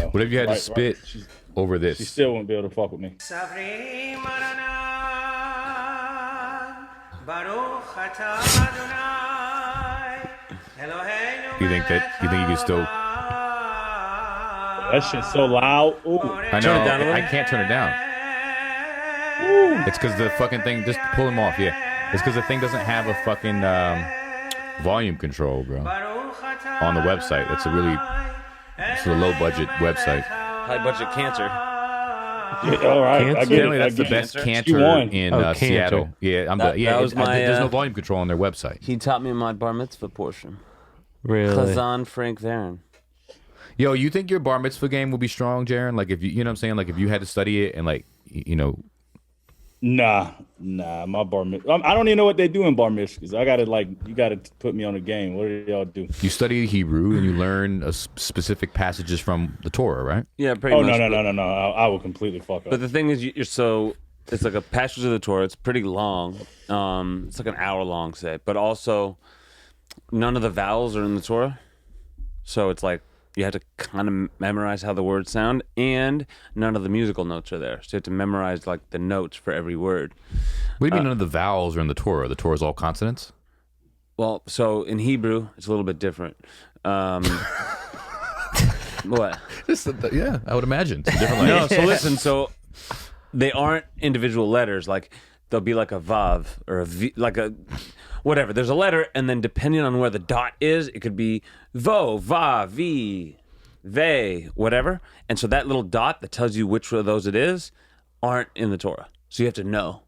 know. What if you had to spit over this? She still wouldn't be able to fuck with me. You think you can still? That shit's so loud. Ooh. I know. I can't turn it down. Ooh. It's because the fucking thing. Just pull him off. Yeah. It's because the thing doesn't have a fucking volume control, bro. On the website. It's a low budget website. High budget cancer. Yeah, all right. Cancer? Apparently that's the best cancer in Seattle. Yeah, there's no volume control on their website. He taught me my bar mitzvah portion. Really? Chazan Frank Varen. Yo, you think your bar mitzvah game will be strong, Jarren? Like if you know what I'm saying? Like if you had to study it and like Nah, my bar mitzvah. I don't even know what they do in bar mitzvahs. You gotta put me on the game. What do y'all do? You study Hebrew and you learn specific passages from the Torah, right? Yeah, pretty much. No. I will completely fuck up. But the thing is, it's like a passage of the Torah. It's pretty long. It's like an hour long, say. But also, none of the vowels are in the Torah. So it's like, you have to kind of memorize how the words sound, and none of the musical notes are there. So you have to memorize like the notes for every word. What do you mean none of the vowels are in the Torah? The Torah is all consonants? Well, so in Hebrew, it's a little bit different. What? Yeah, I would imagine. It's a different language. No, so listen, so they aren't individual letters. Like there'll be like a vav or a v, like a whatever. There's a letter, and then depending on where the dot is, it could be vo, va, vi, ve, whatever. And so that little dot that tells you which of those it is aren't in the Torah. So you have to know.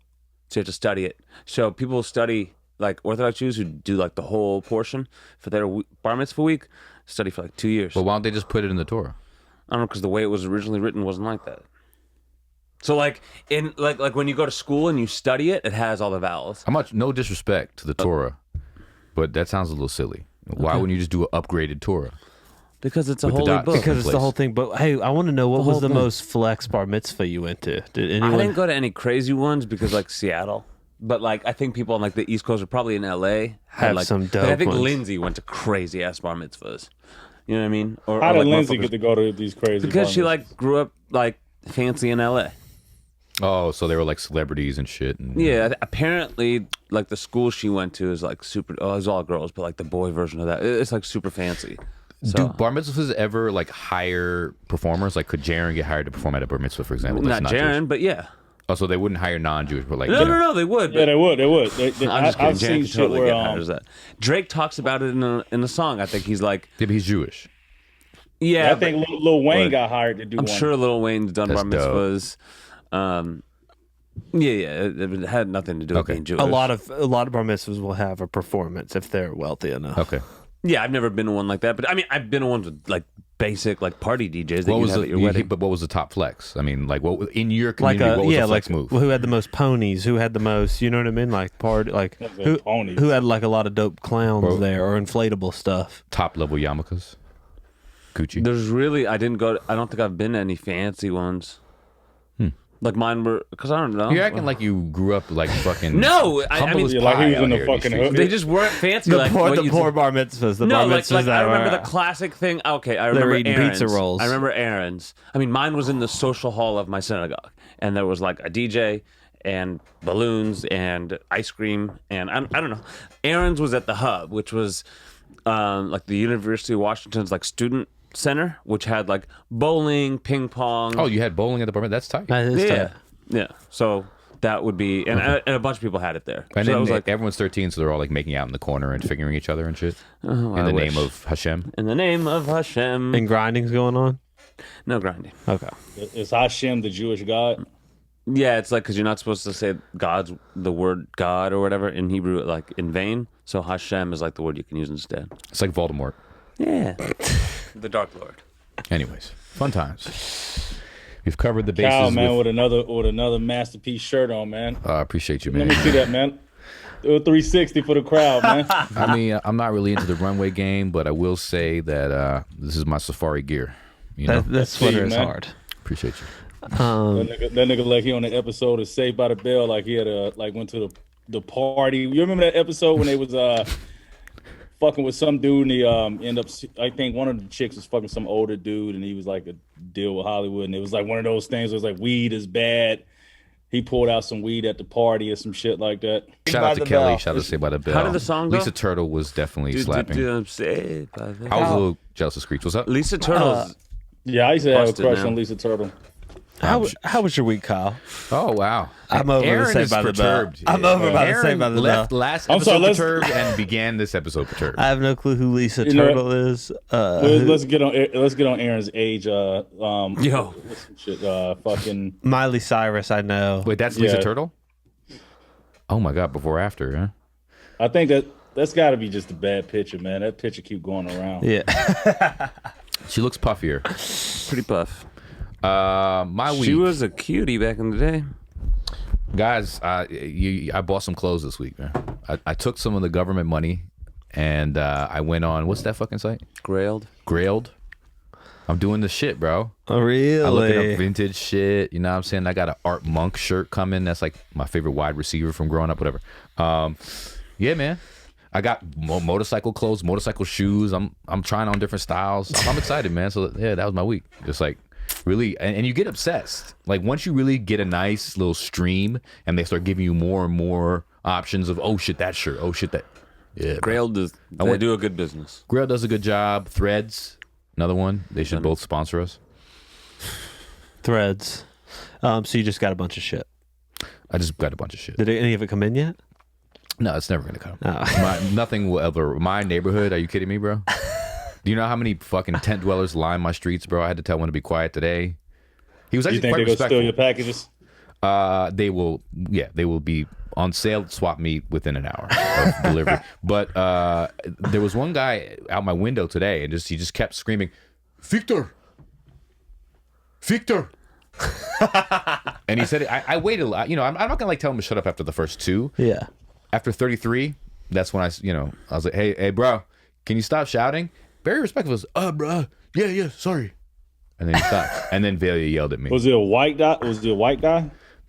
So you have to study it. So people study, like Orthodox Jews who do like the whole portion for their bar mitzvah week, study for like 2 years. Well, why don't they just put it in the Torah? I don't know, because the way it was originally written wasn't like that. So like in like when you go to school and you study it, it has all the vowels. How much? No disrespect to the Torah, but that sounds a little silly. Why wouldn't you just do an upgraded Torah? Because it's a holy book. Because it's the whole thing. But hey, I want to know what was the most flex bar mitzvah you went to? Did anyone? I didn't go to any crazy ones because like Seattle. But like I think people on like the East Coast are probably in LA have like, some dope like, I think ones. Lindsay went to crazy ass bar mitzvahs. You know what I mean? How did Lindsay get to go to these crazy? Because she like grew up like fancy in LA. Oh, so they were like celebrities and shit. And, yeah, apparently, like the school she went to is like super. Oh, it's all girls, but like the boy version of that, it's like super fancy. So. Do bar mitzvahs ever like hire performers? Like, could Jarren get hired to perform at a bar mitzvah, for example? Not Jarren, Jewish? But yeah. Oh, so they wouldn't hire non-Jewish, but like no, they would. Yeah, they would. I'm just kidding. I've seen Jarren shit totally where hires that. Drake talks about it in a song. I think he's like, yeah, but he's Jewish. Yeah, I think Lil Wayne got hired to do. I'm sure Lil Wayne's done That's bar mitzvahs. Yeah, it had nothing to do with being Jewish. A lot of bar mitzvahs will have a performance if they're wealthy enough. Okay. Yeah, I've never been to one like that, but I mean, I've been to ones with like basic like party DJs that you have at your wedding. But what was the top flex? I mean, like what in your community? What was the flex move? Who had the most ponies? Who had the most? You know what I mean? Like party, like who had like a lot of dope clowns there or inflatable stuff? Top level yarmulkes, Gucci. There's really I don't think I've been to any fancy ones. Like mine were, because I don't know. You're acting like you grew up like fucking. No, I mean, like he was in the fucking hood. They just weren't fancy. The poor bar mitzvahs. The bar mitzvahs like that I remember were, the classic thing. Okay, I remember eating Aaron's. pizza rolls. I remember Aaron's. I mean, mine was in the social hall of my synagogue, and there was like a DJ and balloons and ice cream, and I don't know. Aaron's was at the Hub, which was like the University of Washington's like student center, which had like bowling, ping pong. Oh, you had bowling at the bar mitzvah? That's tight. that is tight. Yeah, so that would be, and a bunch of people had it there. And so then was like, everyone's 13, so they're all like making out in the corner and figuring each other and shit. Oh, in the name of Hashem. In the name of Hashem. And grinding's going on? No grinding. Okay. Is Hashem the Jewish God? Yeah, it's like, because you're not supposed to say the word God or whatever in Hebrew, like in vain. So Hashem is like the word you can use instead. It's like Voldemort. Yeah. The Dark Lord. Anyways, fun times. We've covered the bases. Kyle, man, with another masterpiece shirt on, man. I appreciate you, man. Let me see that, man. Do a 360 for the crowd, man. I mean, I'm not really into the runway game, but I will say that this is my safari gear. You know, that sweater is hard. Appreciate you. That nigga like he on the episode of Saved by the Bell, like he had went to the party. You remember that episode when they was fucking with some dude, and he end up. I think one of the chicks was fucking some older dude, and he was like a deal with Hollywood, and it was like one of those things. Where it was like weed is bad. He pulled out some weed at the party or some shit like that. Shout out to Kelly. Shout out to Saved by the Bell. How did the song go? Lisa Turtle was definitely slapping. I'm saved by the I was a little jealous of Screech. What's up? Lisa Turtle's. Yeah, I used to have a Busted crush now. on Lisa Turtle. How was your week, Kyle? Oh wow, I'm over Aaron to say is by the bell. perturbed. I'm over about to say Aaron by the left bell. last I'm episode sorry, let's- perturbed and began this episode perturbed. I have no clue who Lisa You know Turtle is. Let's get on Aaron's age. Yo. What's some shit? Fucking. Miley Cyrus, I know. Wait, that's Lisa Yeah. Turtle? Oh my god, before or after, huh? I think that's got to be just a bad picture, man. That picture keep going around. Yeah. She looks puffier. Pretty buff. My week. She was a cutie back in the day. Guys, I bought some clothes this week, man. I took some of the government money and I went on, what's that fucking site? Grailed. I'm doing the shit, bro. Oh, really? I'm looking up vintage shit. You know what I'm saying? I got an Art Monk shirt coming. That's like my favorite wide receiver from growing up, whatever. Yeah, man. I got motorcycle clothes, motorcycle shoes. I'm trying on different styles. I'm excited, man. So yeah, that was my week. Just like really, and you get obsessed. Like once you really get a nice little stream, and they start giving you more and more options of, oh shit, that shirt. Oh shit, that. Yeah. Grail does. They do a good business. Grail does a good job. Threads, another one. They should both sponsor us. Threads. So you just got a bunch of shit. I just got a bunch of shit. Did any of it come in yet? No, it's never gonna come. Oh. Nothing will ever. My neighborhood. Are you kidding me, bro? Do you know how many fucking tent dwellers line my streets, bro? I had to tell one to be quiet today. He was You actually think quite they go respectful. steal your packages? They will. Yeah, they will be on sale at Swap Meet within an hour of delivery. But there was one guy out my window today, and he just kept screaming, "Victor, Victor." And he said, I waited a lot. You know, I'm not gonna like tell him to shut up after the first two. Yeah. After 33, that's when I was like, hey, bro, can you stop shouting? Very respectful. Bro, yeah, sorry. And then he stopped. And then Velia yelled at me. Was it a white guy?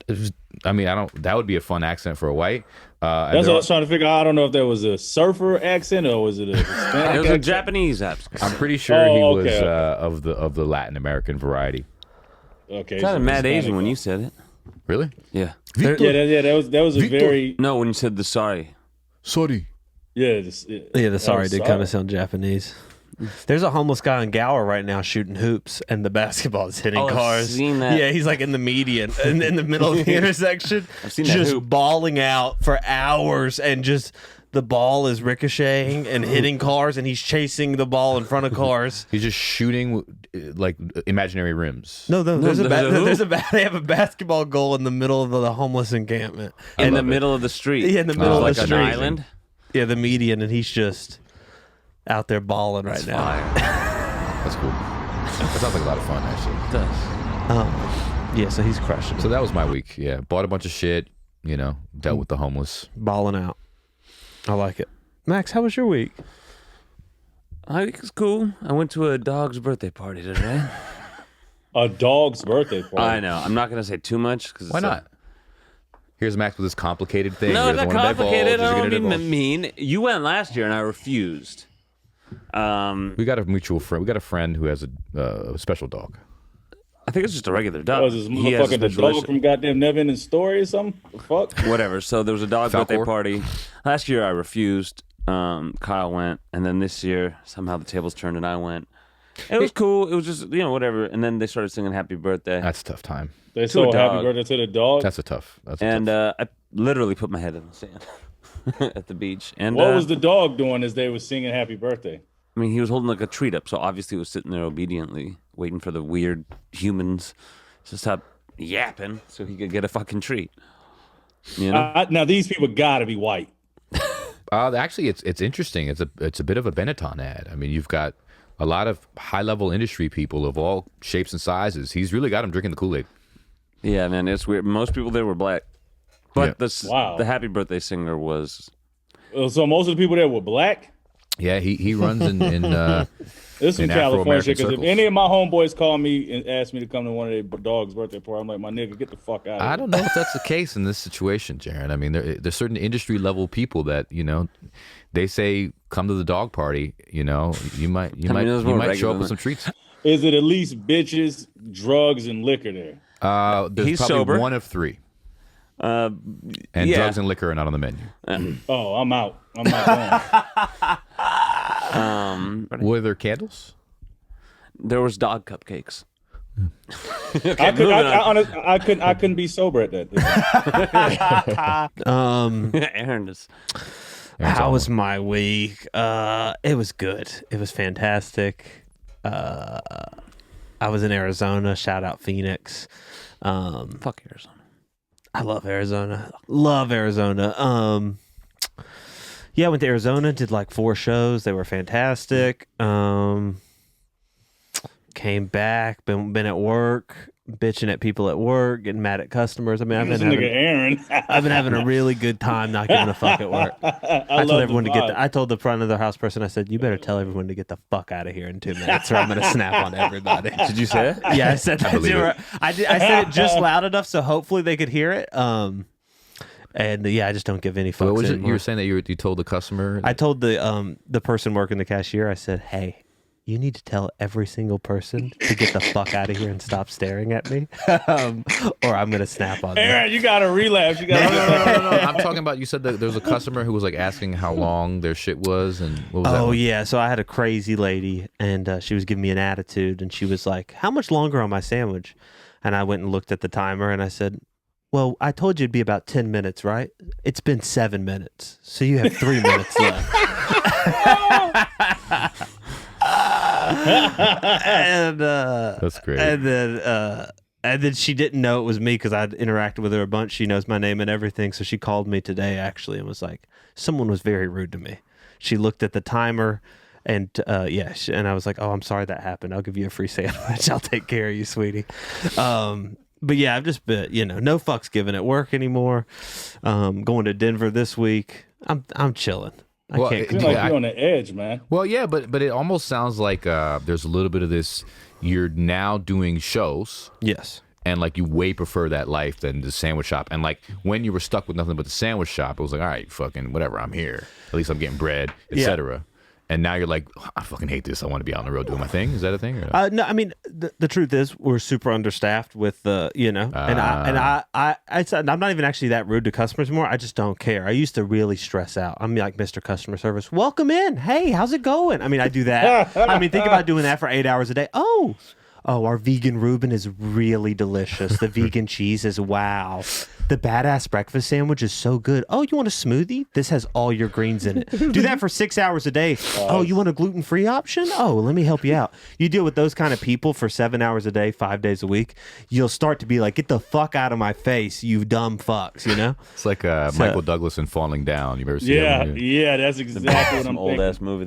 That would be a fun accent for a white. That's what I was trying to figure out. I don't know if that was a surfer accent or was it a Hispanic It was a accent? Japanese accent. I'm pretty sure he Oh, was okay. of the Latin American variety. Okay. It sounded so mad Hispanic Asian when guy. you said it. Really? Yeah. Yeah, that was a Victor. very No, when you said the sorry. Sorry. Yeah, the sorry did kind of sound Japanese. There's a homeless guy in Gower right now shooting hoops, and the basketball is hitting Oh, I've cars. seen that. Yeah, he's like in the median, and in the middle of the intersection, I've seen that just hoop. balling out for hours, and just the ball is ricocheting and hitting cars, and he's chasing the ball in front of cars. He's just shooting like imaginary rims. No, there's a hoop? they have a basketball goal in the middle of the homeless encampment. In the love it. middle of the street. Yeah, in the middle of like the an street. island. Yeah, the median, and he's just out there balling right now. Fire. That's cool. That sounds like a lot of fun, actually. It does. Yeah, so he's crushing. So that was my week. Yeah, bought a bunch of shit. Dealt with the homeless. Balling out. I like it. Max, how was your week? I think it's cool. I went to a dog's birthday party today. A dog's birthday party. I know. I'm not going to say too much. Cause Why not? Here's Max with this complicated thing. No, He it's not doesn't wanna complicated. divulge, I he's don't gonna mean divulge. mean. You went last year and I refused. We got a mutual friend. We got a friend who has a special dog. I think it's just a regular dog. Was this He has a motherfucking the special dog from goddamn Nevin and Story or something? The fuck? Whatever. So there was a dog Falcor? birthday party. Last year I refused. Kyle went, and then this year somehow the tables turned and I went. It was cool. It was just whatever. And then they started singing "Happy Birthday," That's a tough time. They a saw happy dog. birthday to the dog. That's a tough. and I literally put my head in the sand at the beach. And What was the dog doing as they were singing happy birthday? I mean, he was holding like a treat up, so obviously he was sitting there obediently, waiting for the weird humans to stop yapping so he could get a fucking treat. You know? Now these people gotta be white. Actually, it's interesting. It's a bit of a Benetton ad. I mean, you've got a lot of high level industry people of all shapes and sizes. He's really got them drinking the Kool-Aid. Yeah, man, it's weird. Most people there were black, but Yeah. Wow. the happy birthday singer was. So most of the people there were black. Yeah, he runs in This is some in California shit. Afro-American Because if circles. any of my homeboys call me and ask me to come to one of their dog's birthday party, I'm like, my nigga, get the fuck out of here. I don't know if that's the case in this situation, Jarren. I mean, there's certain industry level people that they say come to the dog party. You might show up with some treats. Is it at least bitches, drugs, and liquor there? There's He's probably sober. one of three, and yeah. drugs and liquor are not on the menu. Oh, I'm out. I'm not going. Were there candles? There was dog cupcakes. I couldn't be sober at that. Aaron is. How was my week? It was good. It was fantastic. I was in Arizona. Shout out Phoenix. Fuck Arizona. I love Arizona. Love Arizona. Yeah, I went to Arizona, did like 4 shows. They were fantastic. Came back, been at work, bitching at people at work, getting mad at customers. I mean, I've been having a really good time not giving a fuck at work. I told everyone to I told the front of the house person, I said, you better tell everyone to get the fuck out of here in 2 minutes or I'm going to snap on everybody. Did you say it? Yeah, I said that. I said it just loud enough so hopefully they could hear it. And yeah, I just don't give any fucks What was it? anymore. You were saying that you told the customer. I told the person working the cashier, I said, hey, you need to tell every single person to get the fuck out of here and stop staring at me, or I'm going to snap on them. Aaron, you got to relapse. You got No. I'm talking about, you said that there was a customer who was like asking how long their shit was, and what was that? Oh, yeah. So I had a crazy lady, and she was giving me an attitude, and she was like, how much longer on my sandwich? And I went and looked at the timer, and I said, well, I told you it'd be about 10 minutes, right? It's been 7 minutes, so you have 3 minutes left. And That's great. And then she didn't know it was me because I'd interacted with her a bunch. She knows my name and everything, so she called me today actually and was like, "Someone was very rude to me." She looked at the timer, and and I was like, "Oh, I'm sorry that happened. I'll give you a free sandwich. I'll take care of you, sweetie." But yeah, I've just been, no fucks given at work anymore. Going to Denver this week. I'm chilling. I can't. feel like you're on the edge, man. Well, yeah, but it almost sounds like there's a little bit of this. You're now doing shows. Yes. And like you way prefer that life than the sandwich shop. And like when you were stuck with nothing but the sandwich shop, it was like, all right, fucking whatever, I'm here. At least I'm getting bread, etc. And now you're like, I fucking hate this. I want to be out on the road doing my thing. Is that a thing? Or no, I mean the truth is we're super understaffed with and I said I'm not even actually that rude to customers anymore. I just don't care. I used to really stress out. I'm like Mr. Customer Service. Welcome in. Hey, how's it going? I mean, I do that. I mean, think about doing that for 8 hours a day. Oh, our vegan Reuben is really delicious. The vegan cheese is wow. The badass breakfast sandwich is so good. Oh, you want a smoothie? This has all your greens in it. Do that for 6 hours a day. Oh, you want a gluten-free option? Oh, let me help you out. You deal with those kind of people for 7 hours a day, 5 days a week. You'll start to be like, get the fuck out of my face, you dumb fucks, It's like Michael Douglas in Falling Down. You ever seen that movie? Yeah, that's exactly what I'm old thinking. ass movie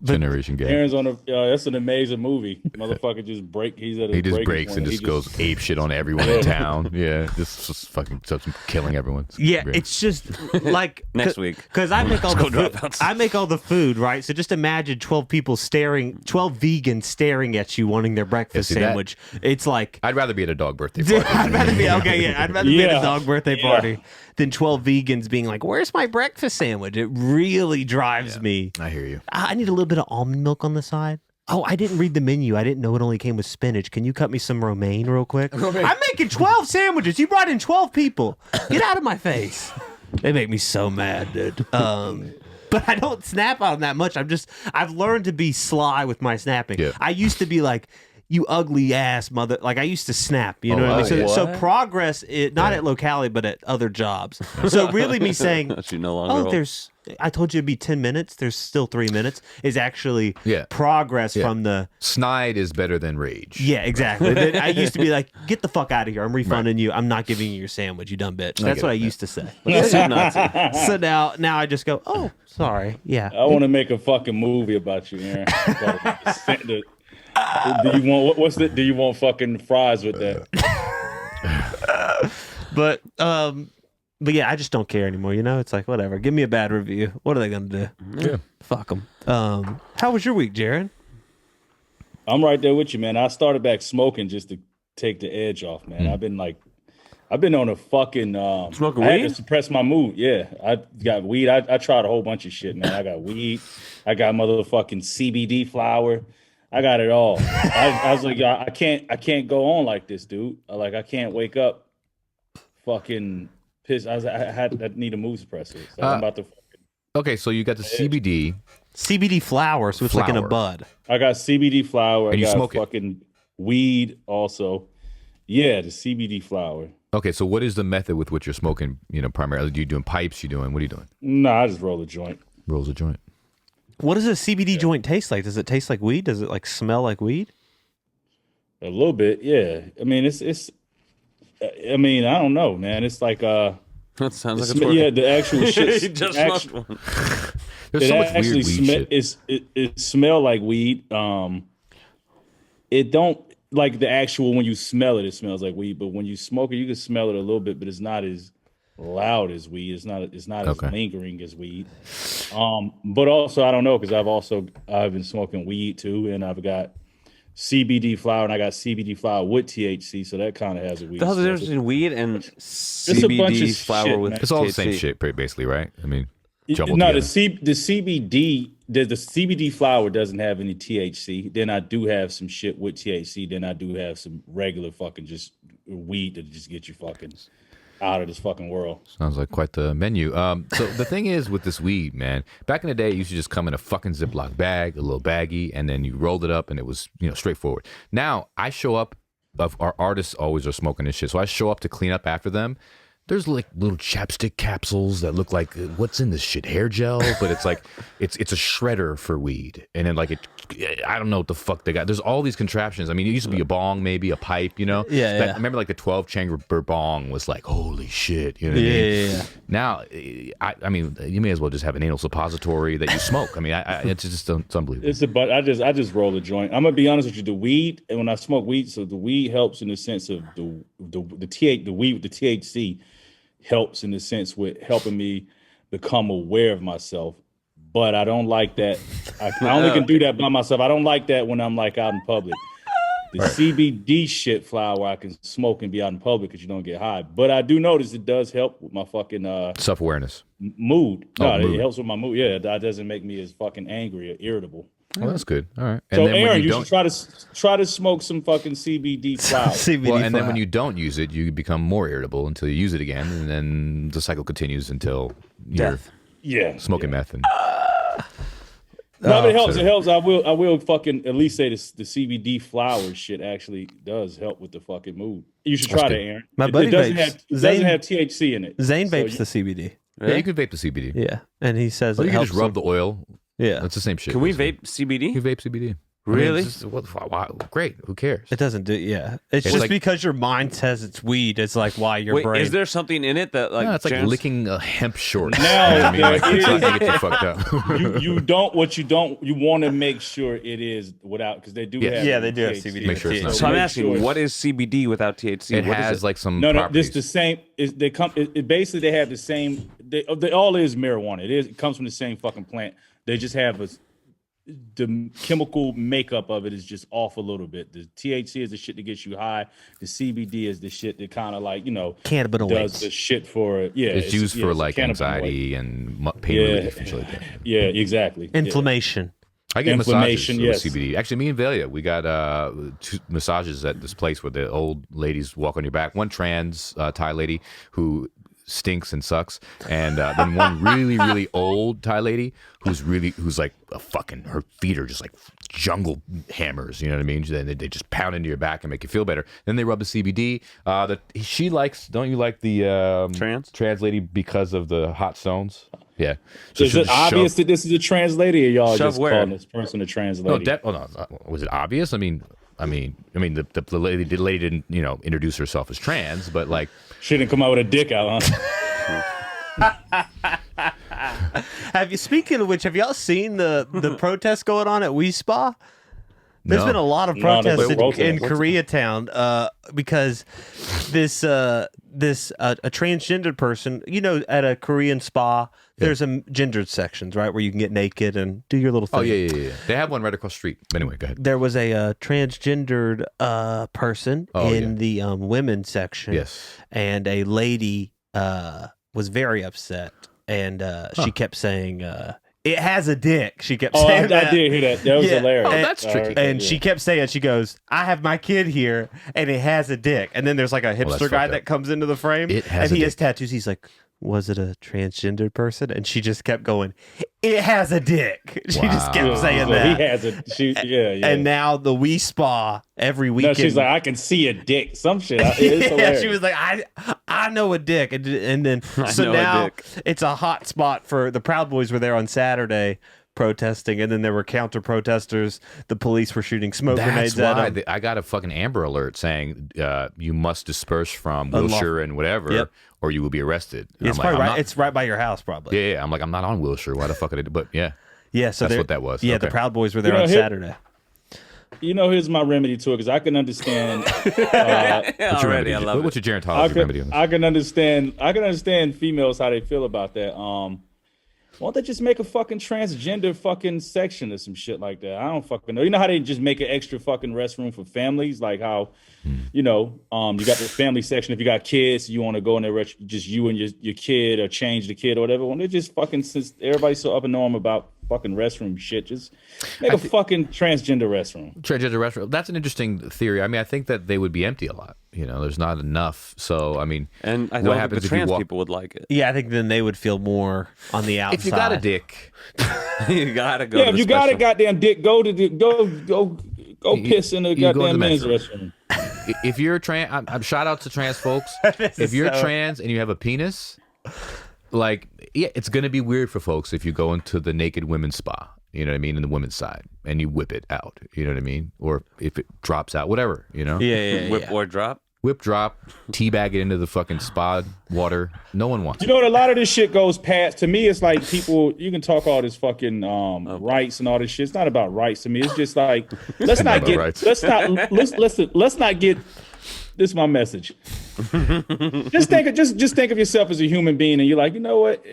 Generation Gap. Aaron's on that's an amazing movie. Motherfucker just he's at a He just breaking breaks point. and just goes ape shit on everyone in town. Yeah, just fucking starts killing everyone. Yeah, Great. it's just like Next week. because I make all the Dropouts. food. I make all the food, right? So just imagine 12 people 12 vegans staring at you wanting their breakfast see that? sandwich. It's like I'd rather be at a dog birthday party. I'd rather be I'd rather be at a Yeah. dog birthday party than 12 vegans being like, "Where's my breakfast sandwich?" It really drives me. I hear you. I need a little bit of almond milk on the side. Oh, I didn't read the menu. I didn't know it only came with spinach. Can you cut me some romaine real quick? I'm making 12 sandwiches. You brought in 12 people. Get out of my face. They make me so mad, dude. But I don't snap on them that much. I've learned to be sly with my snapping. Yeah. I used to be like, you ugly ass mother. Like I used to snap, you know what I mean? So progress, not at locality, but at other jobs. So really me saying, She no longer I told you it'd be 10 minutes. There's still 3 minutes is actually Yeah. progress from the. Snide is better than rage. Yeah, exactly. Then I used to be like, get the fuck out of here. I'm refunding you. I'm not giving you your sandwich, you dumb bitch. That's what I used to say. So now I just go, oh, sorry. Yeah. I want to make a fucking movie about you, Aaron. Do you want fucking fries with that? But But yeah, I just don't care anymore. You know, it's like whatever. Give me a bad review. What are they gonna do? Yeah. Fuck them. How was your week, Jarren? I'm right there with you, man. I started back smoking just to take the edge off, man. I've been on a fucking Smoking I had weed? to suppress my mood. Yeah, I got weed. I tried a whole bunch of shit, man. I got weed. I got motherfucking CBD flower. I got it all. I was like, I can't go on like this, dude. I can't wake up fucking pissed. I need a mood suppressor. So I'm about to. Okay, so you got the CBD flower, so it's like in a Flower. bud. I got CBD flower. And I you got smoke it? fucking weed also. Yeah, the CBD flower. Okay, so what is the method with which you're smoking? You know, primarily, you doing pipes? What are you doing? Nah, I just roll a joint. Rolls a joint. What does a CBD joint taste like? Does it taste like weed? Does it like smell like weed? A little bit, yeah. I mean, it's. I mean, I don't know, man. It's like That sounds like it's working. yeah, the actual shit. He just the smoked actual- one. There's so much actually weird weed shit. It smell like weed. It don't like the actual when you smell it smells like weed, but when you smoke it, you can smell it a little bit, but it's not as loud as weed. It's not as Okay. lingering as weed. But also I don't know because I've been smoking weed too, and I've got CBD flower and I got CBD flower with THC, so that kind of has a weed. The hell's the smell. difference between weed and a bunch CBD of flower shit, with man. It's all the same THC? shit, basically, right? I mean, jumbled No, together. the CBD, the CBD flower doesn't have any THC. Then I do have some shit with THC. Then I do have some regular fucking just weed that just get you fucking out of this fucking world. Sounds like quite the menu. So the thing is with this weed, man, back in the day, it used to just come in a fucking Ziploc bag, a little baggie, and then you rolled it up and it was, straightforward. Now I show up, our artists always are smoking this shit. So I show up to clean up after them. There's like little chapstick capsules that look like what's in this shit, hair gel, but it's like it's a shredder for weed, and then I don't know what the fuck they got. There's all these contraptions. I mean, it used to be a bong, maybe a pipe, Yeah, That- yeah. I remember like the 12-chamber bong was like holy shit, you know what I mean? Yeah. Now, I mean, you may as well just have an anal suppository that you smoke. I mean, it's just it's unbelievable. But I just roll a joint. I'm gonna be honest with you. The weed, and when I smoke weed, so the weed helps in the sense of the weed with the THC helps in the sense with helping me become aware of myself. But I don't like that. I only can do that by myself. I don't like that when I'm like out in public. The CBD shit flower I can smoke and be out in public because you don't get high. But I do notice it does help with my fucking Self-awareness. mood. No, mood. it helps with my mood. Yeah, that doesn't make me as fucking angry or irritable. Well, that's good. All right. And So then when Aaron, you you don't, should try to smoke some fucking CBD flower. CBD well, and then flower. when you don't use it, you become more irritable until you use it again, and then the cycle continues until you're Death. Yeah, smoking meth. And no, but it helps. It helps. I will fucking at least say this: the CBD flower shit actually does help with the fucking mood. You should try that, Aaron. My It buddy doesn't vapes. doesn't have THC in it. Zane So vapes the CBD. yeah, you can vape the CBD. Yeah, and he says Or it you can helps just rub him. the oil. Yeah, That's the same shit. Can we basically. vape CBD? You vape CBD. Really? It's just, wow, great. Who cares? it doesn't do. Yeah, it's It's just like- because your mind says it's weed. It's like why your Wait, brain. is there something in it that like? No, it's like Jarren's- licking a hemp short. No, You know what I mean? Like, there it's not is- gonna get you fucked up. you want to make sure it is without because they do Yes. have Yeah, they do have THC. CBD. Make sure it's not. So I'm make asking, sure- what is CBD without THC? It What is has like some No, properties. this the same. They come. It basically they have the same. They all is marijuana. It comes from the same fucking plant. They just have the chemical makeup of it is just off a little bit. The THC is the shit that gets you high. The CBD is the shit that kind of like Cannabinoids. does the shit for yeah. it's used for it's like cannabinoid. anxiety and pain Yeah. relief and shit like that. Yeah, exactly. Yeah. inflammation? I get massages Inflammation, with yes. CBD. Actually, me and Velia, we got 2 massages at this place where the old ladies walk on your back. One trans Thai lady who stinks and sucks, and then one really, really old Thai lady who's like a fucking, her feet are just like jungle hammers. You know what I mean? They just pound into your back and make you feel better. Then they rub the CBD. She likes. Don't you like the trans lady because of the hot stones? Yeah. So Is she'll it just obvious shove- that this is a trans lady, or y'all Shove just where? calling this person a trans No, lady? no. Was it obvious? I mean, the lady didn't, introduce herself as trans, but like, She didn't come out with a dick out, huh? Speaking of which, have y'all seen the protest going on at We Spa? There's No. been a lot of No, protests there's in protests. Koreatown because this a transgendered person, at a Korean spa, there's a gendered sections, right, where you can get naked and do your little thing. Oh yeah. They have one right across the street. Anyway, go ahead. There was a transgendered person in the women's section. Yes. And a lady was very upset, and she kept saying, "It has a dick." She kept Oh, saying that. I did hear that. That was hilarious. Oh, that's tricky. And she kept saying, she goes, "I have my kid here, and it has a dick." And then there's like a that's hipster guy fucked that up. comes into the frame, It has and a he has dick. tattoos. He's like, "Was it a transgendered person?" And she just kept going, "It has a dick." She just kept Wow. saying So that. he has a yeah. And now the Wii Spa every no, weekend. she's like, I can see a dick. Some shit. It's hilarious. Yeah, she was like, I know a dick, and then so know a now dick. it's a hot spot for the Proud Boys were there on Saturday protesting, and then there were counter protesters. The police were shooting smoke That's grenades at why them. I got a fucking Amber Alert saying you must disperse from Wilshire and whatever, Yep. or you will be arrested. And It's I'm probably like, I'm right. not- It's right by your house, probably. yeah. I'm like, I'm not on Wilshire. Why the fuck did it? But yeah, Yeah, so That's they're- what that was. Yeah, the Okay. Proud Boys were there You know, on here- Saturday. Here's my remedy to it because I can understand. what's your Already, remedy? I love What's it. your I gerontology remedy? can, on this? I can understand. I can understand females how they feel about that. Why don't they just make a fucking transgender fucking section or some shit like that? I don't fucking know. You know how they just make an extra fucking restroom for families, like how, you got the family section. If you got kids, you want to go in there, just you and your kid, or change the kid or whatever. When they just fucking, since everybody's so up and norm about fucking restroom shit, just make a fucking transgender restroom. Transgender restaurant. That's an interesting theory. I mean, I think that they would be empty a lot. There's not enough. So, I mean, And I what don't think happens the if you trans walk? people would like it. Yeah, I think then they would feel more on the outside. If you got a dick, You gotta go. Yeah, to if the you got a special. goddamn dick, go piss in the you go goddamn in the men's men's restroom. if you're trans, I'm shout out to trans folks. If you're trans and you have a penis, it's gonna be weird for folks if you go into the naked women's spa. You know what I mean, in the women's side, and you whip it out. You know what I mean, or if it drops out, whatever. Yeah. Whip or drop. Whip drop, teabag it into the fucking spa water. No one wants You it. know what? A lot of this shit goes past. To me, it's like people. You can talk all this fucking rights and all this shit. It's not about rights to me. It's just like let's not about get. rights. Let's not get. This is my message. just think of yourself as a human being, and you're like, you know what?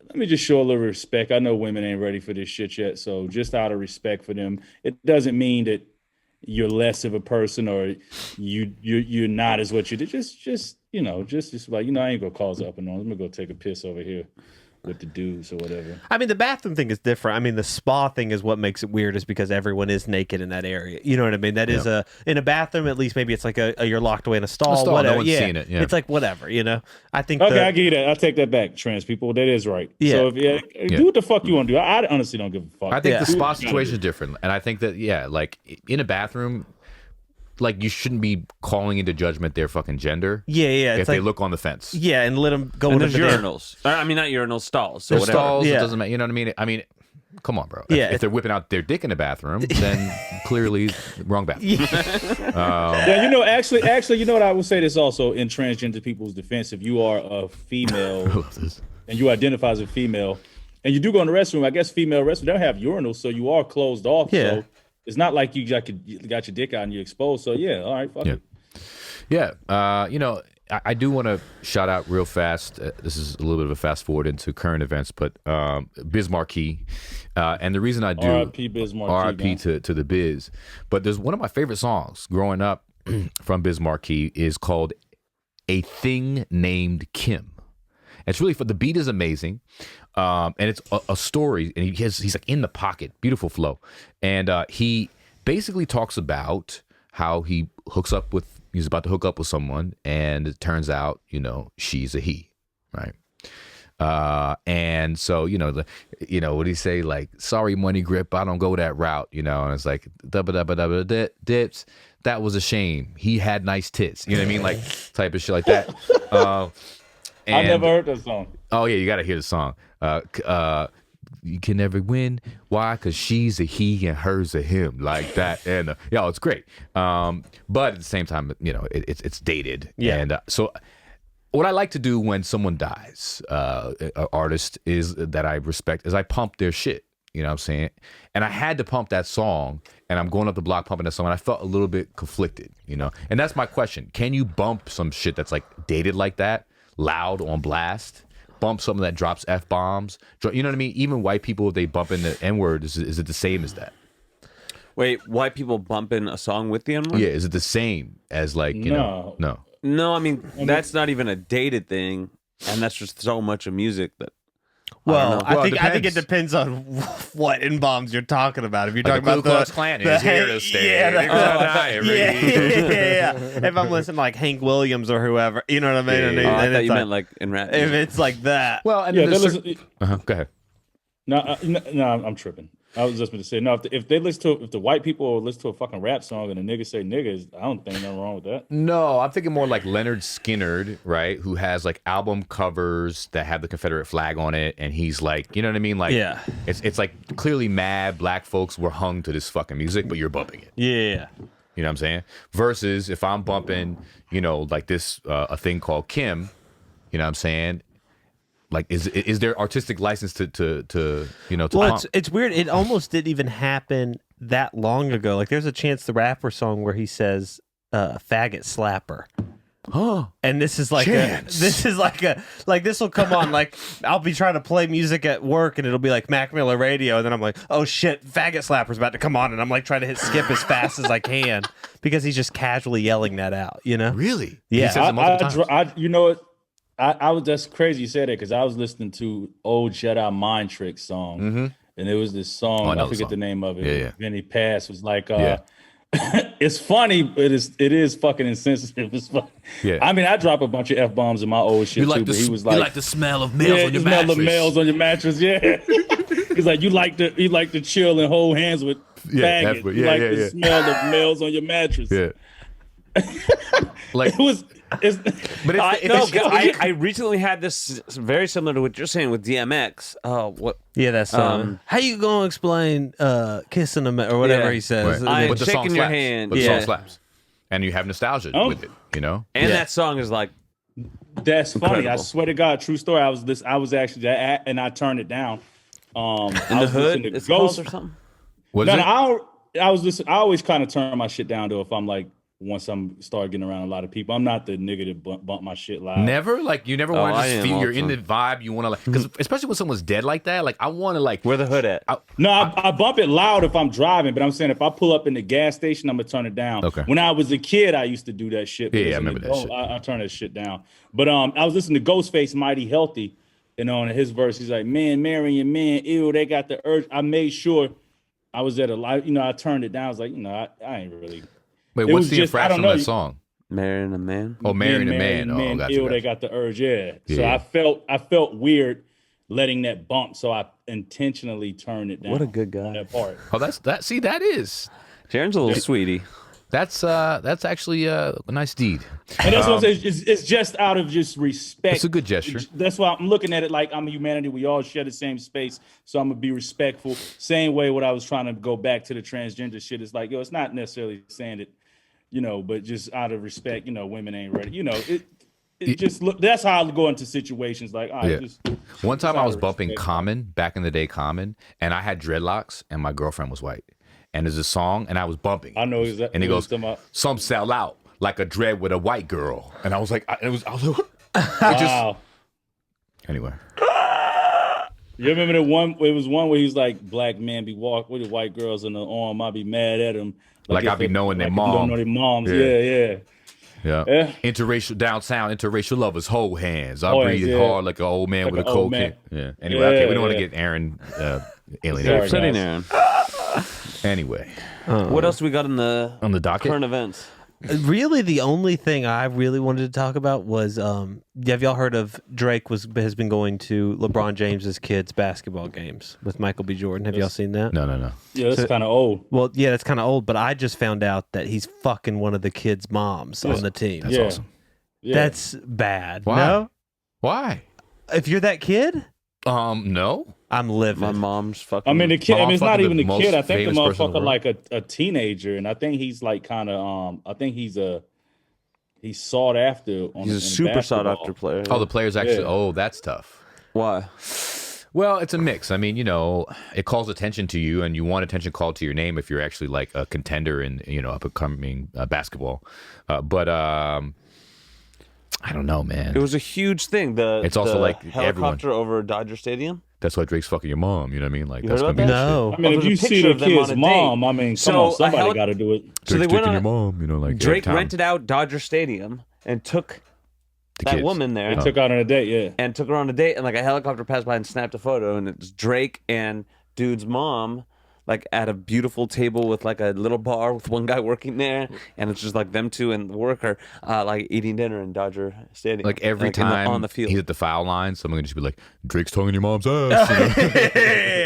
Let me just show a little respect. I know women ain't ready for this shit yet, so just out of respect for them, it doesn't mean that you're less of a person or you're not as what you did. Just like, I ain't gonna cause up and on. I'm gonna go take a piss over here with the dudes or whatever. I mean, the bathroom thing is different. I mean, the spa thing is what makes it weird, is because everyone is naked in that area. You know what I mean? That is in a bathroom, at least maybe it's like you're locked away in a stall. no Whatever. one's seen it, yeah. It's like whatever. I think. Okay, I get you that. I take that back, trans people. That is right. Yeah. So do what the fuck you want to do. I honestly don't give a fuck. I think Yeah. the spa Do- situation is different, and I think that like in a bathroom, like you shouldn't be calling into judgment their fucking gender. Yeah. If It's they like, look on the fence. yeah, and let them go And into there's the damn- urinals. I mean, not urinals, stalls. So There's whatever. stalls. Yeah. It doesn't matter. You know what I mean? Come on, bro. Yeah. If they're whipping out their dick in the bathroom, then clearly wrong bathroom. Yeah, actually, you know what? I will say this also in transgender people's defense. If you are a female and you identify as a female, and you do go in the restroom, I guess female restroom, they don't have urinals, so you are closed off. Yeah. So it's not like you got your dick out and you're exposed. So yeah, all right, fuck it. Yeah. I do want to shout out real fast. This is a little bit of a fast forward into current events, but Biz Markie. And the reason I do R.I.P. Biz Markie, R.I.P. to the Biz. But there's one of my favorite songs growing up from Biz Markie is called A Thing Named Kim. It's really the beat is amazing. And it's a story, and he's like in the pocket, beautiful flow. And he basically talks about how he's about to hook up with someone, and it turns out, she's a he, right? And so, what do you say? Like, sorry, money grip, I don't go that route, and it's like, dips, that was a shame. He had nice tits, you know what I mean? Like, type of shit like that. I never heard that song. Oh yeah, you got to hear the song. You can never win. Why? Because she's a he and her's a him, like that. And it's great. But at the same time, it's dated. Yeah. And so, what I like to do when someone dies, an artist is that I respect, is I pump their shit. You know what I'm saying? And I had to pump that song, and I'm going up the block pumping that song, and I felt a little bit conflicted, you know? And that's my question. Can you bump some shit that's like dated like that, loud on blast? Bump something that drops F-bombs? You know what I mean? Even white people, if they bump in the N-word, is it the same as that? Wait, white people bumping a song with the N-word? Yeah, is it the same as like, you know? No. No, I mean, that's not even a dated thing, and that's just so much of music that. Well, I think depends. it depends on what N-bombs you're talking about. If you're Like talking the Ku about Klux Klan is here to stay. Yeah. If I'm listening to like Hank Williams or whoever, you know what I mean? Oh, I thought you meant like in rap. If it's like that. Well, and Yeah, go ahead. No, I'm tripping. I was just going to say, no, if the white people listen to a fucking rap song and a nigga say niggas, I don't think nothing wrong with that. No, I'm thinking more like Leonard Skinner, right? Who has like album covers that have the Confederate flag on it, and he's like, you know what I mean? Like, Yeah. it's like clearly mad black folks were hung to this fucking music, but you're bumping it. Yeah. You know what I'm saying? Versus if I'm bumping, you know, like this a thing called Kim, you know what I'm saying? Like, is there artistic license to you know, to Well, pump? it's weird. It almost didn't even happen that long ago. Like, there's a Chance the Rapper song where he says faggot slapper. Oh, And this is like Chance. this will come on, like I'll be trying to play music at work and it'll be like Mac Miller radio, and then I'm like, oh shit, faggot slapper's about to come on, and I'm like trying to hit skip as fast as I can because he's just casually yelling that out, you know? really? Yeah. He says it multiple times. You know what? I was that's crazy you said that because I was listening to old Jedi Mind Trick song, and there was this song, I forget the name of it. Yeah. Vinny Pass was like, Yeah. it's funny, but it is fucking insensitive. It's funny. Yeah. I mean, I drop a bunch of F-bombs in my old shit too, but he was like, you like the smell of males on your smell mattress. of males on your mattress, yeah. He's like, you like to chill and hold hands with faggots. F-word. You Yeah, like yeah, the yeah. smell of males on your mattress. Yeah. Like, but I recently had this very similar to what you're saying with DMX. What? Yeah, that's how you gonna explain kissing him or whatever Yeah. he says. right. I'm But the song shaking your slaps. hand. But the Yeah. song slaps, and you have nostalgia Oh. with it. You know. And Yeah. that song is like, That's funny. I Incredible. swear to God, true story. I was actually and I turned it down. in I the was hood, listening to it's called Ghost. or something. Was No, it? no, I was listening. I always kind of turn my shit down though if I'm like once I'm start getting around a lot of people. I'm not the nigga that bump my shit loud. Never, like, you never want to I just am feel all you're the in the vibe. You want to, like, because especially when someone's dead like that, like, I want to, like, Where the hood at? No, I bump it loud if I'm driving, but I'm saying if I pull up in the gas station, I'm gonna turn it down. Okay. When I was a kid, I used to do that shit. but Yeah, as I an remember that adult, shit. I turn that shit down. But I was listening to Ghostface Mighty Healthy, and on his verse, he's like, "Man, marrying man, ew, they got the urge." I made sure I was at a live, I turned it down. I was like, I ain't really. wait, it what's was the just- I infraction don't of know. that song? Marrying a man. Oh, marrying a Being man. married, Oh, gotcha. ew, gotcha. they got the urge, yeah. So Yeah. I felt weird letting that bump, so I intentionally turned it down. What a good guy. That part. Oh, that. See, that is. Jaren's a little sweetie. That's actually a nice deed. And that's what I'm saying. It's just out of just respect. It's a good gesture. That's why I'm looking at it like I'm a humanity. We all share the same space, so I'm gonna be respectful. Same way what I was trying to go back to the transgender shit. It's like, it's not necessarily saying it, but just out of respect, women ain't ready. It just look. That's how I go into situations like, all right, Yeah. just One time out I was of bumping respect. Common, back in the day Common, and I had dreadlocks, and my girlfriend was white. And there's a song, and I was bumping. I know exactly. And he goes, talking about. some sell out like a dread with a white girl. And I was like, I was like, Wow. anyway. You remember the one? It was one where he's like, "Black men be walk with the white girls in the arm. I be mad at them. Like I if be they- knowing their like if mom. You don't know their moms. Yeah. Yeah. Yeah. Yeah. Interracial downtown, interracial lovers hold hands. I Oh, breathe yeah. hard like an old man Like with a an old coke. man. Yeah. Anyway, Yeah, okay, we don't want to yeah. get Aaron alienated. Sorry, Upsetting, guys. Aaron. Anyway, What else we got in the on the docket. current events? Really, the only thing I really wanted to talk about was have y'all heard of Drake has been going to LeBron James's kids' basketball games with Michael B. Jordan? Have y'all seen that? No. Yeah, that's So- kind of old. Well, yeah, that's kind of old, but I just found out that he's fucking one of the kids' moms on the team. That's Yeah. awesome. Yeah. That's bad. Why? No? Why? If you're that kid, No. I'm livid. My mom's fucking. I mean, the kid. I Mom mean, it's not fucking even the a most kid. I think the famous person in the motherfucker world. like a teenager, and I think he's like kind of. I think he's sought after. he's a super sought after player. Oh, the players actually. Yeah. Oh, that's tough. Why? Well, it's a mix. I mean, it calls attention to you, and you want attention called to your name if you're actually like a contender in up and coming basketball. But I don't know, man. It was a huge thing. It's also like helicopter over Dodger Stadium. That's why Drake's fucking your mom. You know what I mean? Like, You that's heard gonna be about that? No. I mean, if there's a you see picture the of them kid's on a mom, date. I mean, come So on, somebody a got to do it. So they Drake's went taking on. your mom. Like Drake every time. rented out Dodger Stadium and took The that kids. woman there. They took out on a date, yeah. And took her on a date, and like a helicopter passed by and snapped a photo, and it's Drake and dude's mom, like at a beautiful table with like a little bar with one guy working there, and it's just like them two and the worker, like eating dinner in Dodger Stadium. Like every in time on the field. he's at the foul line, someone would just be like, "Drake's tonguing your mom's ass."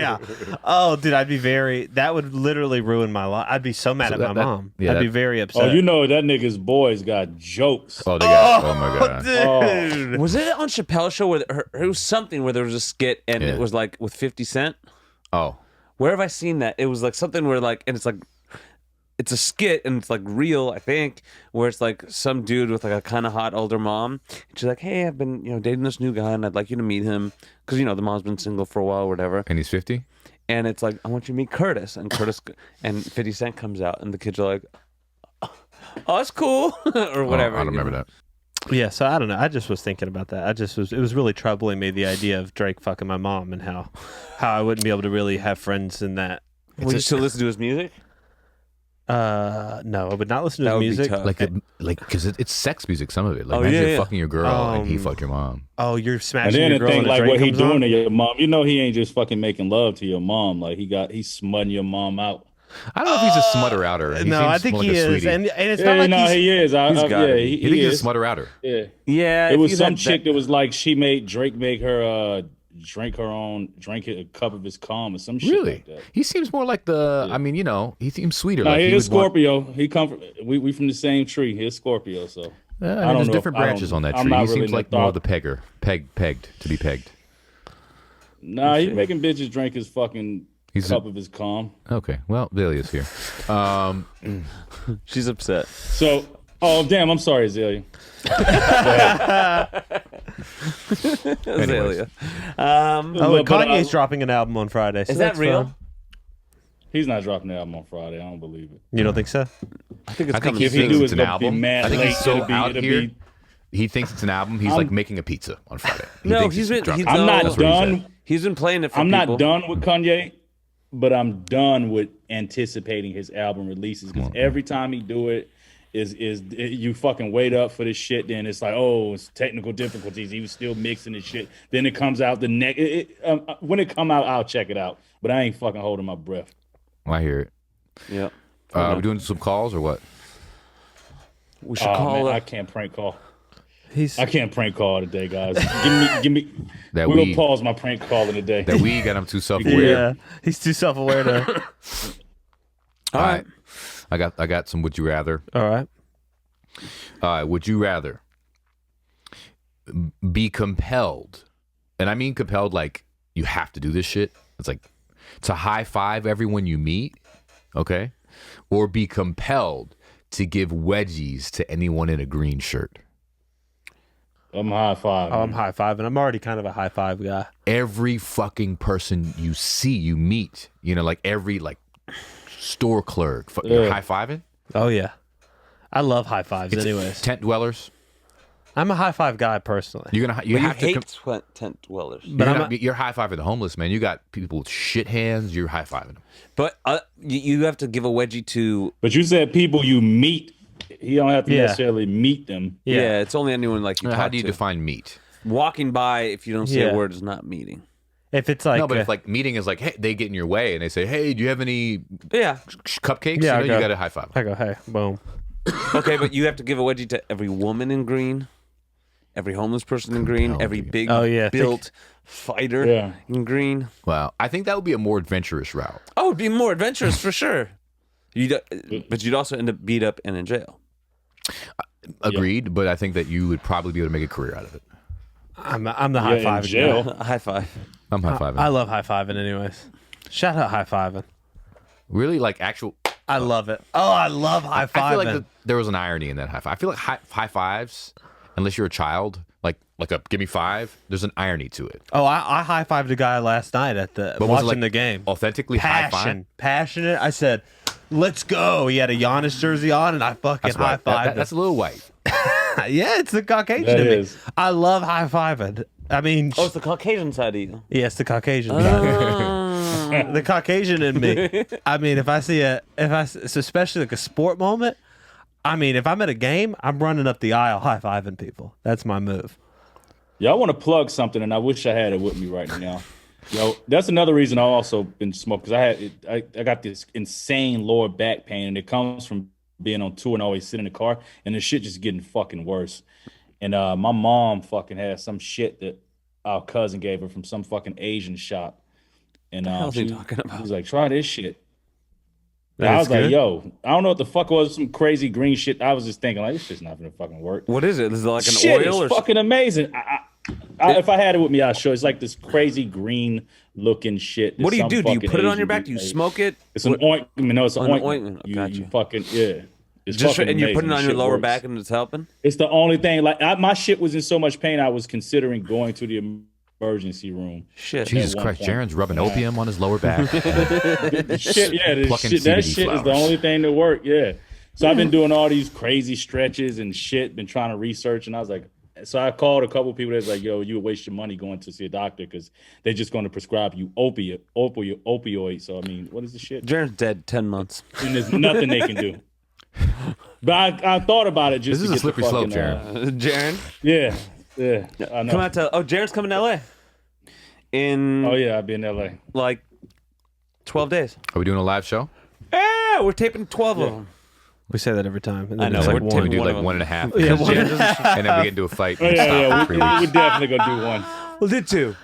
Yeah. Oh, dude, that would literally ruin my life. I'd be so mad at my mom. yeah, I'd be that- very upset. Oh, that nigga's boys got jokes. Oh, they got. Oh my god. dude. Was it on Chappelle's show where it was something where there was a skit and Yeah. it was like with 50 Cent? Oh, Where have I seen that? It was like something where like, and it's like, it's a skit and it's like real, I think, where it's like some dude with like a kind of hot older mom. And she's like, hey, I've been, dating this new guy and I'd like you to meet him. Cause the mom's been single for a while or whatever. and he's 50. And it's like, I want you to meet Curtis. And Curtis and 50 Cent comes out and the kids are like, oh, that's cool. or whatever. I don't remember that. Yeah, so I don't know. I just was thinking about that. It was really troubling me, the idea of Drake fucking my mom and how I wouldn't be able to really have friends in that. Will you still listen to his music? No, I would not listen to That would be his music. tough. Because it's sex music. Some of it. Like, Oh, imagine yeah, you're yeah. fucking your girl and he fucked your mom. Oh, you're And smashing then your the girl thing, and like Drake what he comes doing on? to your mom, he ain't just fucking making love to your mom. Like he's smutting your mom out. I don't know if he's a smutter outer. He No, seems I think more he like a is, sweetie. and it's Yeah, not like no, he's. he is. He's gotta be. He You think he's a is. smutter outer? Yeah. Yeah. It if was you some had chick that was like Drake made her drink a cup of his cum or some shit Really? like that. He seems more like the. I mean, he seems sweeter. No, like he he is would want- Scorpio. He come from we from the same tree. He's Scorpio, so I mean, don't there's know different if- I branches don't- on that I'm tree. not He really seems in like the more of thought- the pegged to be pegged. Nah, he's making bitches drink his fucking He's cup of his cum. Okay, well, Delia's here. She's upset. So, oh damn, I'm sorry, Azalea. Azalea. Oh, and But, Kanye's dropping an album on Friday. So Is that that's real? fun. He's not dropping the album on Friday. I don't believe it. You don't think so? I think it's I think coming he If he thinks do, it's it's an gonna be album. mad I think late. he's so It'll be- out it'll here. be- He thinks it's an album. He's like making a pizza on Friday. He No, thinks he's been. dropping. He's I'm not That's what he done. said. He's been playing it for I'm people. not done with Kanye, but I'm done with anticipating his album releases because every time he do it, you fucking wait up for this shit. Then it's like, oh, it's technical difficulties. He was still mixing the shit. Then it comes out the next. When it come out, I'll check it out. But I ain't fucking holding my breath. I hear it. Yeah. We doing some calls or what? We should Oh, call man, it. I can't prank call. He's. I can't prank call today, guys. Give me. That We're gonna weed. pause my prank calling today. That we got him too self-aware. Yeah, he's too self-aware to. All right. I got some would you rather. All right. All right, would you rather be compelled, and I mean compelled like you have to do this shit. It's like to high five everyone you meet, okay? Or be compelled to give wedgies to anyone in a green shirt. I'm high five. Oh, I'm high fiving. I'm already kind of a high five guy. Every fucking person you see, you meet, like every like store clerk, you're Yeah. high fiving. Oh yeah, I love high fives. Anyways, Tent dwellers, I'm a high five guy personally. you But have to. hate tent dwellers. You're high fiving the homeless man. You got people with shit hands. You're high fiving them. But you have to give a wedgie to. But you said people you meet. He don't have to Yeah. necessarily meet them. Yeah, it's only anyone like you How talk do you to. define meet? Walking by, if you don't say Yeah. a word, is not meeting. If it's like, No, but if like meeting is like, hey, they get in your way and they say, hey, do you have any Yeah. cupcakes? Yeah, you okay. got to high five. I go, hey, boom. Okay, but you have to give a wedgie to every woman in green, every homeless person in green, Compelled, every yeah. big Oh, yeah, built fighter Yeah. in green. Well, I think that would be a more adventurous route. Oh, it'd be more adventurous for sure. But you'd also end up beat up and in jail. Agreed, but I think that you would probably be able to make a career out of it. I'm the high in five jail. guy. High five. I'm high fiving. I love high fiving. Anyways, shout out high fiving. Really, like actual. I love it. Oh, I love high fiving. I feel like there was an irony in that high five. I feel like high fives, unless you're a child, like like a give me 5, there's an irony to it. Oh, I high-fived a guy last night at the But was it, watching like, the game. Authentically high-five? Passionate. I said, let's go. He had a Giannis jersey on, and I fucking high-fived That's a little white. Yeah, it's the Caucasian That in me. is. I love high-fiving. I mean, Oh, it's the Caucasian side of you. yes, the Caucasian side. The Caucasian in me. I mean, if I see it's especially like a sport moment, I mean, if I'm at a game, I'm running up the aisle high-fiving people. That's my move. Yeah, I want to plug something, and I wish I had it with me right now. Yo, that's another reason I also been smoking, because I got this insane lower back pain, and it comes from being on tour and always sitting in the car, and the shit just getting fucking worse. And my mom fucking had some shit that our cousin gave her from some fucking Asian shop. And hell's he talking about? She was like, try this shit. And That I is was like, good? yo, I don't know what the fuck it was, some crazy green shit. I was just thinking, like, this shit's not gonna fucking work. What is it? Is it like an Shit, oil it's or fucking amazing. If I had it with me, I'll show. It's like this crazy green looking shit. What do you do? Do you Fucking put it on Asian your back? dude Do you made. smoke it? It's an ointment. No, it's an An ointment. ointment. You, Gotcha. you fucking yeah. It's Just fucking and you're putting it amazing. on The your shit lower works. back and it's helping? It's the only thing. Like my shit was in so much pain, I was considering going to the emergency room. Shit. Jesus one Christ, point. Jarren's rubbing opium on his lower back. Shit, yeah, that Plucking shit CBD is the flowers. only thing that worked. Yeah. So I've been doing all these crazy stretches and shit, been trying to research, and I was like, so I called a couple people that's like, yo, you would waste your money going to see a doctor because they're just going to prescribe you opioid. So I mean, what is the shit? Jarren's dead 10 months. And there's nothing they can do. But I thought about it just This is to a get slippery the slope, fucking, Jarren? Yeah, I know. Come out to Jarren's coming to LA in Oh yeah, I'll be in LA. like 12 days. Are we doing a live show? Yeah, we're taping 12 of them. We say that every time. And I then know, it's So like we're can we one. do one like of 1.5? Yeah, and then we get into a fight. Oh And yeah, stop yeah. for 3 weeks. We're definitely gonna do one. We'll do 2.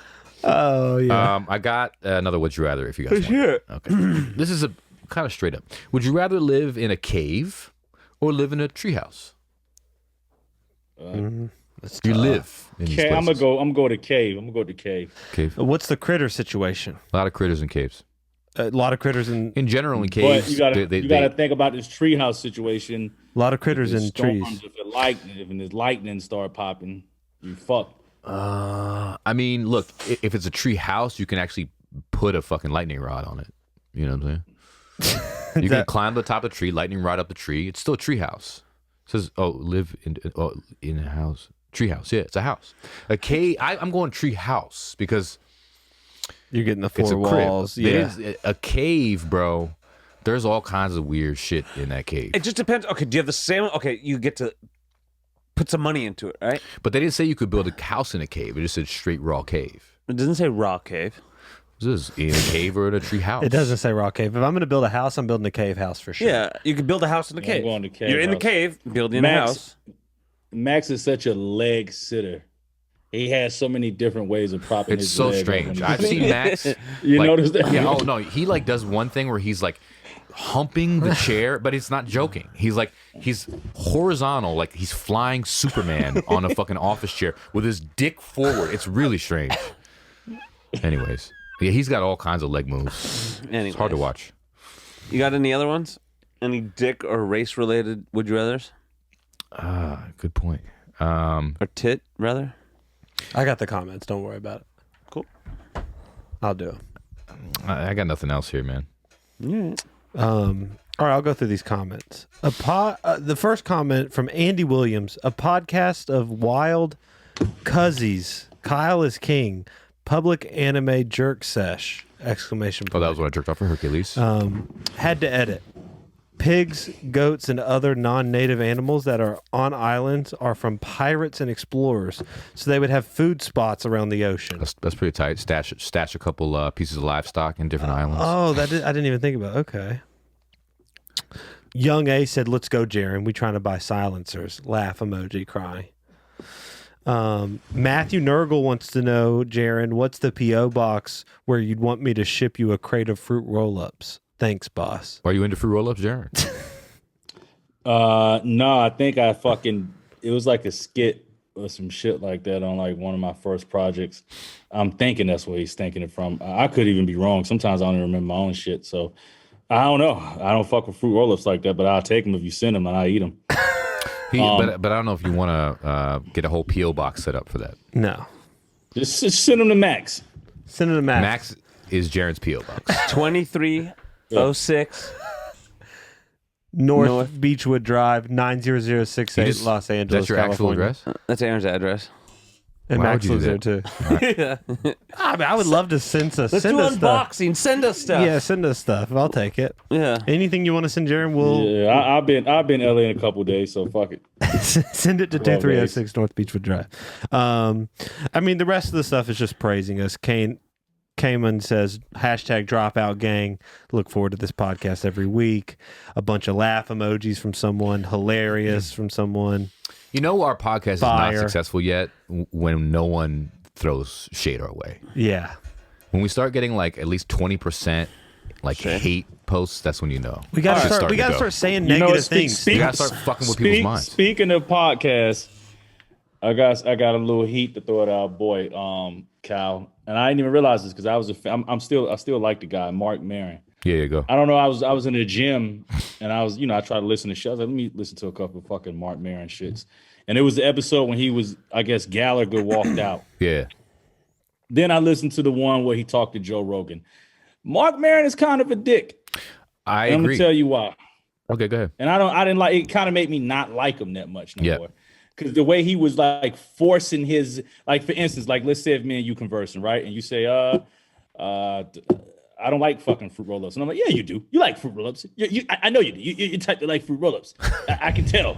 Oh, yeah. I got another would you rather if you guys want. Sure. Okay. This is a kind of straight up. Would you rather live in a cave or live in a treehouse? You live in these Okay, I'm places. gonna go to cave. I'm gonna go to cave. Cave. What's the critter situation? A lot of critters in caves. A lot of critters in In general, in caves, But you gotta they- think about this treehouse situation. a lot of critters There's in storms, trees. if there's lightning start popping, you fuck. I mean, look, if it's a tree house, you can actually put a fucking lightning rod on it. You know what I'm saying? You can climb the top of the tree, lightning rod up the tree. It's still a tree house. It says, live in a house. Tree house. Yeah, it's a house. A cave. I'm going tree house because You're getting the it's four a crib. walls. It Yeah. is a cave, bro. There's all kinds of weird shit in that cave. It just depends. Okay, do you have the same? Okay, you get to put some money into it, right? But they didn't say you could build a house in a cave. It just said straight raw cave. It doesn't say raw cave. This is in a cave or in a tree house. It doesn't say rock cave. If I'm going to build a house, I'm building a cave house for sure. Yeah, you can build a house in the Yeah, I'm cave. going to cave You're in the house. cave, building a Max- house. Max is such a leg sitter. He has so many different ways of propping It's his so leg up strange. when I've he's- seen Max. You like- noticed that? Yeah. Oh no, he like does one thing where he's like humping the chair, but it's not joking. He's horizontal, like he's flying Superman on a fucking office chair with his dick forward. It's really strange. Anyways, yeah, he's got all kinds of leg moves. Anyways. It's hard to watch. You got any other ones? Any dick or race related would you rather's? Good point. Or tit, rather? I got the comments. Don't worry about it. Cool. I'll do it. I got nothing else here, man. All right, I'll go through these comments. The first comment from Andy Williams: a podcast of wild cuzzies. Kyle is king. Public anime jerk sesh! Exclamation Oh, point. that was when I jerked off for Hercules. Had to edit. Pigs, goats, and other non-native animals that are on islands are from pirates and explorers, so they would have food spots around the ocean. That's pretty tight. Stash a couple pieces of livestock in different islands. Oh, I didn't even think about. Okay. Young A said, "Let's go, Jarren. We trying to buy silencers." Laugh emoji. Cry. Matthew Nurgle wants to know, Jarren, what's the PO box where you'd want me to ship you a crate of fruit roll-ups? Thanks, boss. Are you into fruit roll-ups, Jarren? No, I think it was like a skit or some shit like that on like one of my first projects. I'm thinking that's where he's thinking it from. I could even be wrong. Sometimes I don't even remember my own shit. So I don't know. I don't fuck with fruit roll-ups like that, but I'll take them if you send them and I eat them. But I don't know if you want to get a whole PO box set up for that. No. Just send them to Max. Send it to Max. Max is Jarren's PO box. 2306 North Beechwood Drive, 90068, Los Angeles, That's your actual California. address? That's Aaron's address. And Why Max would you lives do there too. Yeah. I would love to send us. Let's send do us stuff. unboxing. Send us stuff. Yeah, send us stuff. I'll take it. Yeah. Anything you want to send, Jarren, we'll Yeah, I've been LA in a couple of days, so fuck it. send it to 2306 North Beechwood Drive. I mean, the rest of the stuff is just praising us. Cayman says, #dropout gang. Look forward to this podcast every week. A bunch of laugh emojis from someone. Hilarious from someone. You know our podcast Fire. is not successful yet when no one throws shade our way. Yeah. When we start getting like at least 20% like hate posts, that's when you know. We got to Shit's start. We starting got to go. start saying You know, negative things. You gotta start fucking with people's minds. Speaking of podcasts, I got a little heat to throw at our boy Cal, and I didn't even realize this because I still like the guy Marc Maron. Yeah, go. I don't know. I was in the gym and I tried to listen to shows. Let me listen to a couple of fucking Marc Maron shits. And it was the episode when he was, I guess, Gallagher walked out. Yeah. Then I listened to the one where he talked to Joe Rogan. Marc Maron is kind of a dick. I I'm agree. gonna tell you why. Okay, go ahead. And I didn't like it. Kind of made me not like him that much no Yeah. more. Because the way he was like forcing his, like for instance, like let's say if me and you conversing, right, and you say, I don't like fucking fruit roll-ups. And I'm like, yeah, you do. You like fruit roll-ups. I know you do. You're type to like fruit roll-ups. I can tell.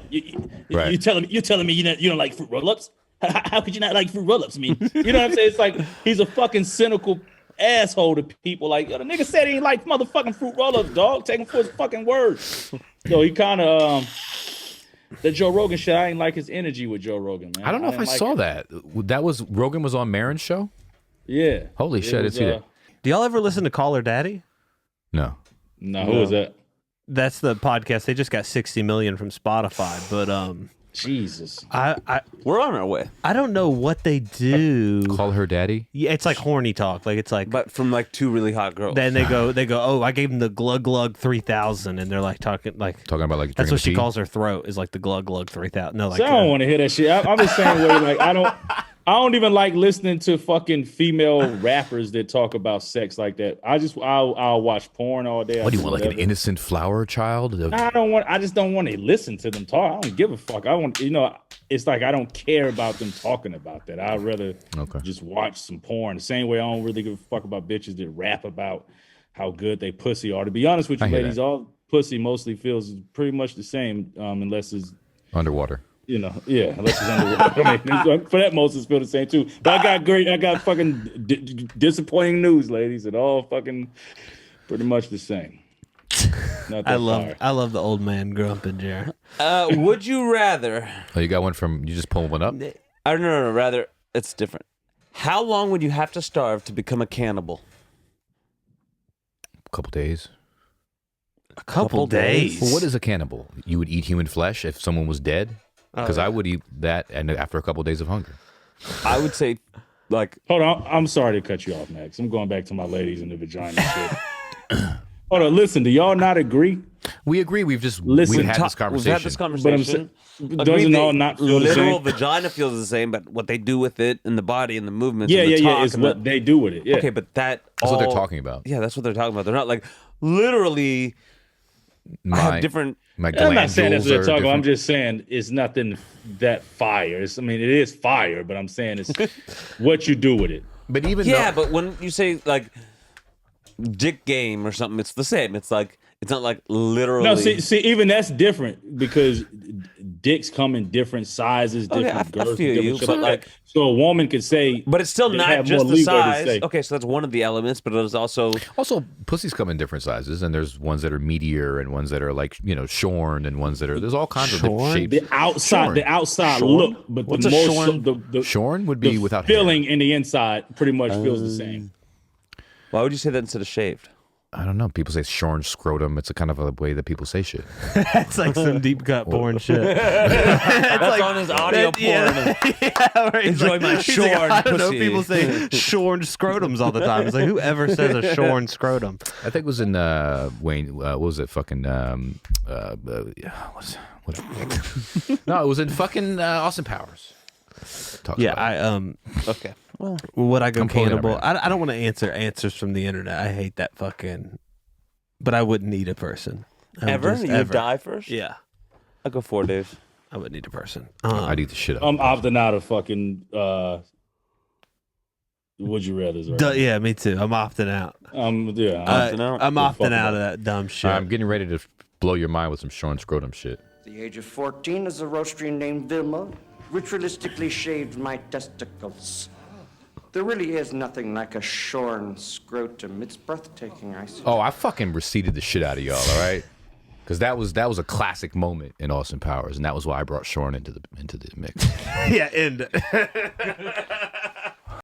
Right. You're telling me you don't like fruit roll-ups? How could you not like fruit roll-ups? I mean, you know what I'm saying? It's like he's a fucking cynical asshole to people. Like, yo, the nigga said he ain't like motherfucking fruit roll-ups, dog. Take him for his fucking word. So he kind of, that Joe Rogan shit, I ain't like his energy with Joe Rogan, man. I don't know if I saw that. That was Rogan was on Maron's show? Yeah. Holy shit, it's here. Do y'all ever listen to Call Her Daddy? No. No, who is that? That's the podcast. They just got 60 million from Spotify, but Jesus. we're on our way. I don't know what they do. Call Her Daddy? Yeah, it's like horny talk. Like it's like, But from like two really hot girls. then they go, oh, I gave him the glug glug 3000, and they're like talking Talking about like that's drinking what she tea? calls her throat is like the glug glug 3000. No, like So I don't want to hear that shit. I'm the same way. Like I don't even like listening to fucking female rappers that talk about sex like that. I'll watch porn all day. What do you want, like an innocent flower child? I just don't want to listen to them talk. I don't give a fuck. It's like I don't care about them talking about that. I'd rather just watch some porn. The same way I don't really give a fuck about bitches that rap about how good they pussy are. To be honest with you, ladies, all pussy mostly feels pretty much the same, unless it's underwater. unless it's underwater. I mean, for that, most feel the same too. But I got fucking disappointing news, ladies. It all fucking pretty much the same. I love the old man grumping, Jarren. Would you rather? Oh, you got one from, you just pulled one up? I don't know. Rather, it's different. How long would you have to starve to become a cannibal? A couple days. A couple days. Well, what is a cannibal? You would eat human flesh if someone was dead? Because I would eat that, and after a couple of days of hunger. I would say, like, hold on. I'm sorry to cut you off, Max. I'm going back to my ladies in the vagina shit. Hold on. Listen, do y'all not agree? We agree. We've had this conversation. We've had this conversation. Doesn't all not feel the literal same? vagina feels the same, but what they do with it and the body and the movements. Yeah, and the talk It's and what they do with it. Yeah. Okay, but that's what they're talking about. Yeah, that's what they're talking about. They're not like literally. I have different. I'm not saying that's what they're talking about. I'm just saying it's nothing that fire. It is fire, but I'm saying it's what you do with it. But even but when you say like dick game or something, it's the same. It's like it's not like literally. No, see, even that's different because dicks come in different sizes, different girths, I feel different you, shit but like that. So a woman could say, but it's still they not have just more the leeway to size. say. Okay, so that's one of the elements, but it is also pussies come in different sizes, and there's ones that are meatier and ones that are like shorn, and ones that are there's all kinds of different shapes. The outside look, but What's the a more shorn? the shorn would be without filling hair. in the inside pretty much feels the same. Why would you say that instead of shaved? I don't know. People say shorn scrotum. It's a kind of a way that people say shit. That's like some deep cut porn shit. That's like, on his audio porn. Yeah, right. Enjoy Like- my he's shorn like, I don't know. pussy. People say shorn scrotums all the time. It's like, whoever says a shorn scrotum? I think it was in Wayne. What was it? Fucking what's no, it was in fucking Austin Powers. Talks Yeah, about it. Okay. Well, would I go I'm pulling it cannibal? around. I don't want to answer answers from the internet. I hate that fucking. But I wouldn't eat a person. I would Ever? just You ever. die first? Yeah, I'll go 4 days. I wouldn't eat a person. I'd eat the shit out. I'm opting out of fucking. Would you rather? Yeah, me too. I'm opting out. Yeah. Opting out? I'm Yeah, opting fuck out that. of that dumb shit. I'm getting ready to blow your mind with some shorn scrotum shit. At the age of 14, as a roastery named Vilma ritualistically shaved my testicles. There really is nothing like a shorn scrotum. It's breathtaking, I see. Oh, I fucking receded the shit out of y'all. All right. Because that was a classic moment in Austin Powers, and that was why I brought Shorn into the mix. Yeah, end.